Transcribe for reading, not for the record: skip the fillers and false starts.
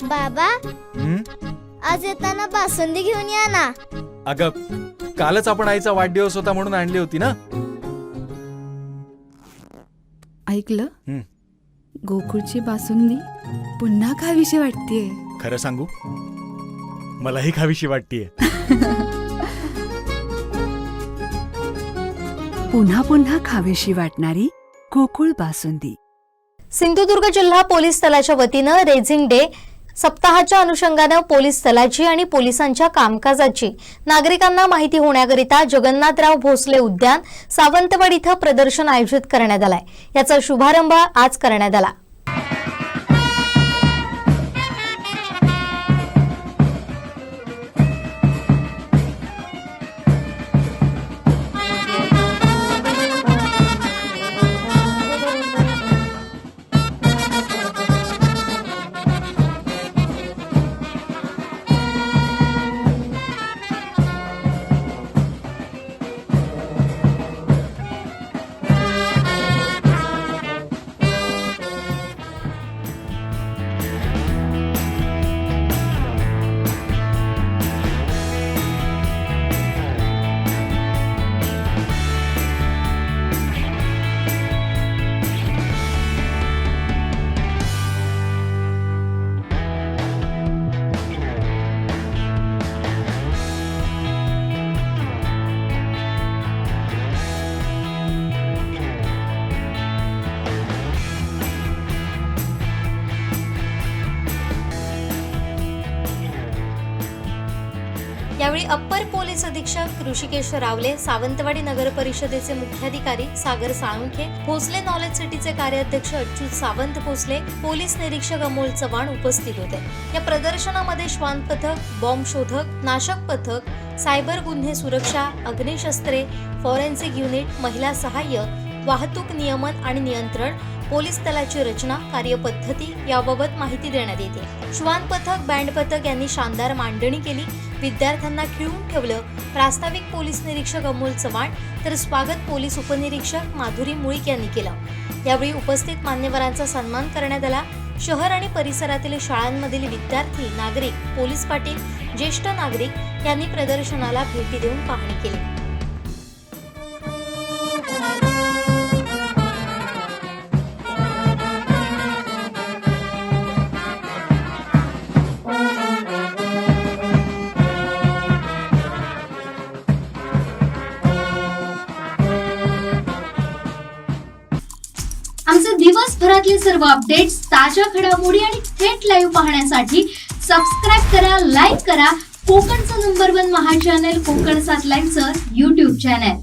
बाबा, आज येताना बासुंदी घेऊन या ना. अगं, कालच आपण आईचा वाढदिवस होता म्हणून आणली होती ना. ऐकलं, गोकुळची बासुंदी पुन्हा खावीशी वाटतेय. खरं सांगू, मलाही खावीशी वाटतेय. पुन्हा पुन्हा खावीशी वाटणारी गोकुळ बासुंदी. सिंधुदुर्ग जिल्हा पोलीस दलाच्या वतीनं रेझिंग डे सप्ताहाच्या अनुषंगानं पोलीस दलाची आणि पोलिसांच्या कामकाजाची नागरिकांना माहिती होण्याकरिता जगन्नाथराव भोसले उद्यान सावंतवाडी इथं प्रदर्शन आयोजित करण्यात आलंय. याचा शुभारंभ आज करण्यात आला. यावेळी अप्पर पोलीस अधीक्षक ऋषिकेश रावले, सावंतवाडी नगर परिषदेचे मुख्याधिकारी सागर साळुंखे, भोसले नॉलेज सिटीचे कार्याध्यक्ष अच्युत सावंत भोसले, पोलीस निरीक्षक अमोल चव्हाण उपस्थित होते. या प्रदर्शनामध्ये श्वान पथक, बॉम्ब शोधक, नाशक पथक, सायबर गुन्हे सुरक्षा, अग्निशस्त्रे, फॉरेन्सिक युनिट, महिला सहाय्य, वाहतूक नियमन आणि नियंत्रण, पोलीस दलाची रचना, कार्यपद्धती याबाबत माहिती देण्यात येते. श्वान पथक, बँड पथक यांनी शानदार मांडणी केली. विद्यार्थ्यांना खिळवून ठेवलं. प्रास्ताविक पोलीस निरीक्षक अमोल चव्हाण तर स्वागत पोलीस उपनिरीक्षक माधुरी मुळीक यांनी केलं. यावेळी उपस्थित मान्यवरांचा सन्मान करण्यात आला. शहर आणि परिसरातील शाळांमधील विद्यार्थी, नागरिक, पोलीस पाटील, ज्येष्ठ नागरिक यांनी प्रदर्शनाला भेटी देऊन पाहणी केली. आमचे दिवसभरातले सर्व अपडेट्स, ताज्या घडामोडी आणि थेट लाईव्ह पाहण्यासाठी सबस्क्राईब करा, लाईक करा कोकणचं नंबर 1 महा चॅनल कोकण 7 लाईव्हचं YouTube चॅनल.